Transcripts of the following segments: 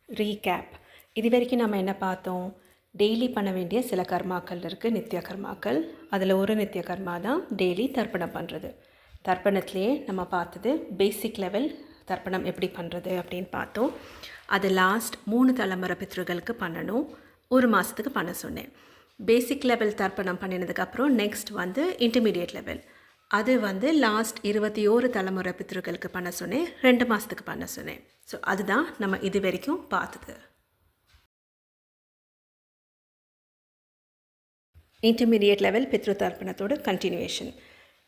Recap. இது வரைக்கும் நம்ம என்ன பார்த்தோம்? டெய்லி பண்ண வேண்டிய சில கர்மாக்கள் இருக்குது, நித்திய கர்மாக்கள். அதில் ஒரு நித்திய கர்மா தான் டெய்லி தர்ப்பணம் பண்ணுறது. தர்ப்பணத்துலேயே நம்ம பார்த்தது பேசிக் லெவல் தர்ப்பணம் எப்படி பண்ணுறது அப்படின்னு பார்த்தோம். அது லாஸ்ட் 3 தலைமுறை பித்ருக்களுக்கு பண்ணணும். 1 மாதத்துக்கு பண்ண சொன்னேன். பேசிக் லெவல் தர்ப்பணம் பண்ணினதுக்கப்புறம் நெக்ஸ்ட் இன்டர்மீடியட் லெவல். அது லாஸ்ட் 21 தலைமுறை பித்ருக்களுக்கு பண்ண சொன்னேன். 2 மாதத்துக்கு பண்ண சொன்னேன். ஸோ அதுதான் நம்ம இது வரைக்கும் பார்த்தது. இன்டர்மீடியட் லெவல் பித்ரு தர்ப்பணத்தோட கண்டினியூவேஷன்.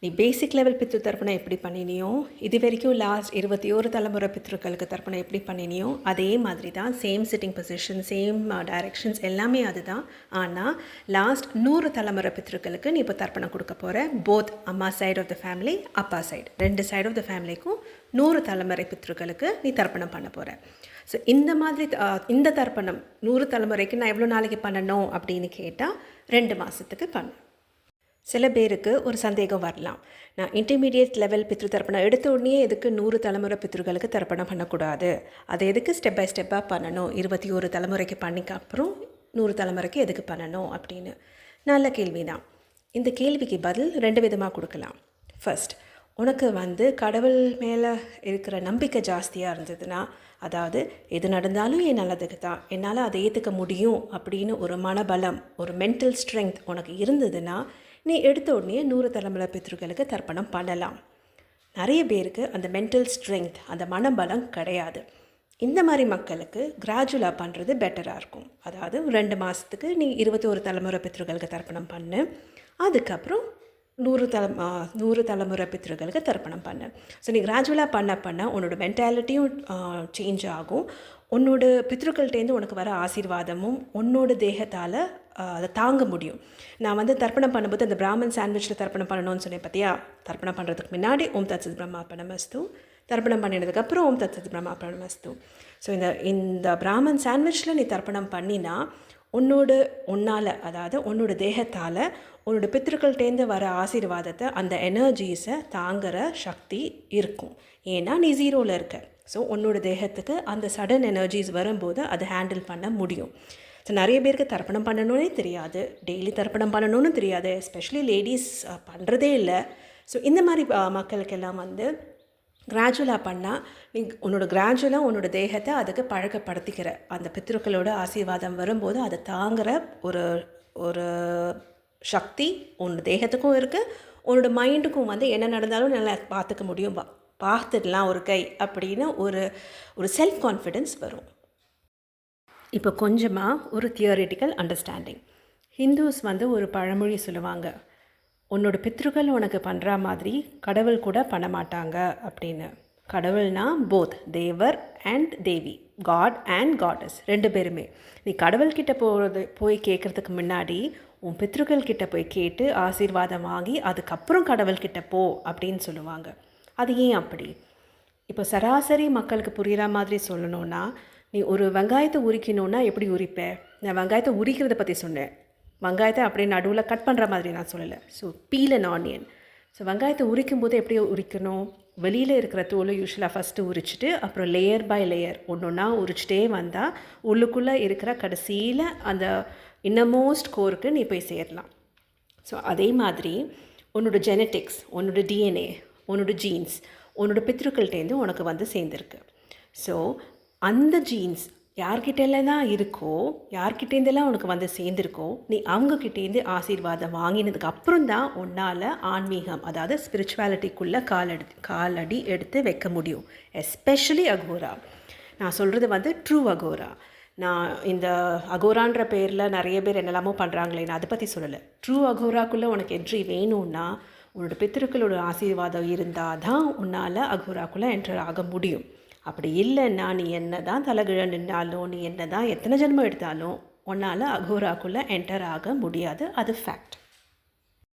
நீ பேசிக் லெவல் பித்ரு தர்ப்பணம் எப்படி பண்ணினியோ, இது வரைக்கும் லாஸ்ட் 21 தலைமுறை பித்ருக்களுக்கு தர்ப்பணம் எப்படி பண்ணினியோ அதே மாதிரி தான். Same sitting position, same directions எல்லாமே அதுதான். ஆனால் லாஸ்ட் 100 தலைமுறை பித்ருக்களுக்கு நீ இப்போ தர்ப்பணம் கொடுக்க போகிற. போத் அம்மா சைடு ஆஃப் த ஃபேமிலி, அப்பா சைடு, 2 சைடு ஆஃப் த ஃபேமிலிக்கும் 100 தலைமுறை பித்ருக்களுக்கு நீ தர்ப்பணம் பண்ண போகிற. ஸோ இந்த மாதிரி இந்த தர்ப்பணம் 100 தலைமுறைக்கு நான் எவ்வளோ நாளைக்கு பண்ணணும் அப்படின்னு கேட்டால் 2 மாதத்துக்கு பண்ணு. சில பேருக்கு ஒரு சந்தேகம் வரலாம், நான் இன்டர்மீடியட் லெவல் பித்ரு தர்ப்பணம் எடுத்த உடனே எதுக்கு 100 தலைமுறை பித்ருக்களுக்கு தர்ப்பணம் பண்ணக்கூடாது, அதை எதுக்கு ஸ்டெப் பை ஸ்டெப்பாக பண்ணணும், 21 தலைமுறைக்கு பண்ணிக்க அப்புறம் 100 தலைமுறைக்கு எதுக்கு பண்ணணும் அப்படின்னு. நல்ல கேள்வி தான். இந்த கேள்விக்கு பதில் 2 விதமாக கொடுக்கலாம். ஃபர்ஸ்ட், உனக்கு கடவுள் மேலே இருக்கிற நம்பிக்கை ஜாஸ்தியாக இருந்ததுன்னா, அதாவது எது நடந்தாலும் என் நல்லதுக்கு தான், என்னால் அதை ஏற்றுக்க முடியும் அப்படின்னு ஒரு மனபலம், ஒரு மென்டல் ஸ்ட்ரென்த் உனக்கு இருந்ததுன்னா நீ எடுத்த உடனே 100 தலைமுறை பித்ருக்களுக்கு தர்ப்பணம் பண்ணலாம். நிறைய பேருக்கு அந்த மென்டல் ஸ்ட்ரென்த், அந்த மனபலம் கிடையாது. இந்த மாதிரி மக்களுக்கு கிராஜுவலாக பண்ணுறது பெட்டராக இருக்கும். அதாவது 2 மாதத்துக்கு நீ 21 தலைமுறை பித்ருக்களுக்கு தர்ப்பணம் பண்ணு, அதுக்கப்புறம் 100 தலைமுறை பித்ருக்களுக்கு தர்ப்பணம் பண்ணு. ஸோ நீ கிராஜுவலாக பண்ண உன்னோட மென்டாலிட்டியும் சேஞ்ச் ஆகும். உன்னோட பித்ருக்கள்கிட்டேருந்து உனக்கு வர ஆசீர்வாதமும் உன்னோட தேகத்தால் அதை தாங்க முடியும். நான் தர்ப்பணம் பண்ணும்போது அந்த பிராமன் சாண்ட்விச்சில் தர்ப்பணம் பண்ணணும்னு சொன்னேன் பார்த்தியா? தர்ப்பணம் பண்ணுறதுக்கு முன்னாடி ஓம் தத்சத் பிரம்மார்ப்பணமஸ்து, தர்ப்பணம் பண்ணினதுக்கப்புறம் ஓம் தத்சத் பிரம்மார்ப்பணமஸ்து. ஸோ இந்த பிராமன் சாண்ட்விச்சில் நீ தர்ப்பணம் பண்ணினா உன்னால், அதாவது உன்னோட தேகத்தால் உன்னோட பித்ருக்கள்கிட்டேருந்து வர ஆசீர்வாதத்தை, அந்த எனர்ஜிஸை தாங்குகிற சக்தி இருக்கும். ஏன்னா நீ 0ல் இருக்க. ஸோ உன்னோட தேகத்துக்கு அந்த சடன் எனர்ஜிஸ் வரும்போது அதை ஹேண்டில் பண்ண முடியும். ஸோ நிறைய பேருக்கு தர்ப்பணம் பண்ணணுன்னே தெரியாது, டெய்லி தர்ப்பணம் பண்ணணும்னு தெரியாது, எஸ்பெஷலி லேடிஸ் பண்ணுறதே இல்லை. ஸோ இந்த மாதிரி மக்களுக்கெல்லாம் கிராஜுவலாக பண்ணால் நீ கிராஜுவலாக உன்னோட தேகத்தை அதுக்கு பழக்கப்படுத்திக்கிற, அந்த பித்ருக்களோட ஆசீர்வாதம் வரும்போது அதை தாங்குகிற ஒரு சக்தி உன்னோட தேகத்துக்கும் இருக்குது. உன்னோட மைண்டுக்கும் என்ன நடந்தாலும் நல்லா பார்த்துக்க முடியும், பார்த்துடலாம் ஒரு கை அப்படின்னு ஒரு செல்ஃப் கான்ஃபிடென்ஸ் வரும். இப்போ கொஞ்சமாக ஒரு தியரிட்டிக்கல் அண்டர்ஸ்டாண்டிங். ஹிந்துஸ் ஒரு பழமொழி சொல்லுவாங்க, உன்னோட பித்ருக்கள் உனக்கு பண்ணுற மாதிரி கடவுள் கூட பண்ண மாட்டாங்க அப்படின்னு. கடவுள்னா both Devar and Devi, god and goddess, 2 பேருமே. நீ கடவுள்கிட்ட போய் கேட்குறதுக்கு முன்னாடி உன் பித்ருக்கள் கிட்ட போய் கேட்டு ஆசீர்வாதம் வாங்கி அதுக்கப்புறம் கடவுள்கிட்ட போ அப்படின்னு சொல்லுவாங்க. அது ஏன் அப்படி? இப்போ சராசரி மக்களுக்கு புரிகிற மாதிரி சொல்லணுன்னா, நீ ஒரு வெங்காயத்தை உரிக்கணுன்னா எப்படி உரிப்ப? நான் வெங்காயத்தை உரிக்கிறத பற்றி சொன்னேன். வெங்காயத்தை அப்படியே நடுவில் கட் பண்ணுற மாதிரி நான் சொல்லலை. So peel and onion. So வெங்காயத்தை உரிக்கும் போது எப்படி உரிக்கணும்? வெளியில் இருக்கிற தோலை யூஸ்வலாக ஃபஸ்ட்டு உரிச்சிட்டு அப்புறம் லேயர் பை லேயர் ஒன்றா உரிச்சிட்டே வந்தால் உள்ளுக்குள்ளே இருக்கிற கடைசியில் அந்த இன்னமோஸ்ட் கோருக்கு நீ போய் சேரலாம். ஸோ அதே மாதிரி உன்னோட ஜெனட்டிக்ஸ், உன்னோட டிஎன்ஏ, உன்னோட ஜீன்ஸ் உன்னோட பித்ருக்கள்கிட்டேருந்து உனக்கு சேர்ந்துருக்கு. ஸோ அந்த ஜீன்ஸ் யார்கிட்டெல்லாம் தான் இருக்கோ, யார்கிட்டேருந்தெல்லாம் உனக்கு சேர்ந்துருக்கோ, நீ அவங்கக்கிட்டேருந்து ஆசீர்வாதம் வாங்கினதுக்கு அப்புறம் தான் உன்னால் ஆன்மீகம், அதாவது ஸ்பிரிச்சுவாலிட்டிக்குள்ளே காலடி எடுத்து வைக்க முடியும். எஸ்பெஷலி அகோரா. நான் சொல்கிறது ட்ரூ அகோரா. நான் இந்த அகோரான்ற பேரில் நிறைய பேர் என்னெல்லாமோ பண்ணுறாங்களே, நான் அதை பற்றி சொல்லலை. ட்ரூ அகோராக்குள்ளே உனக்கு என்ட்ரி வேணும்னா உன்னோட பித்ருக்களோட ஆசீர்வாதம் இருந்தால் தான் உன்னால் அகோராக்குள்ளே என்ட்ரு ஆக முடியும். அப்படி இல்லைன்னா நீ என்ன தான் தலைகிழ நின்னாலும், நீ என்ன தான் எத்தனை ஜென்மம் எடுத்தாலும் உன்னால் அகோராக்குள்ளே என்டர் ஆக முடியாது. அது ஃபேக்ட்.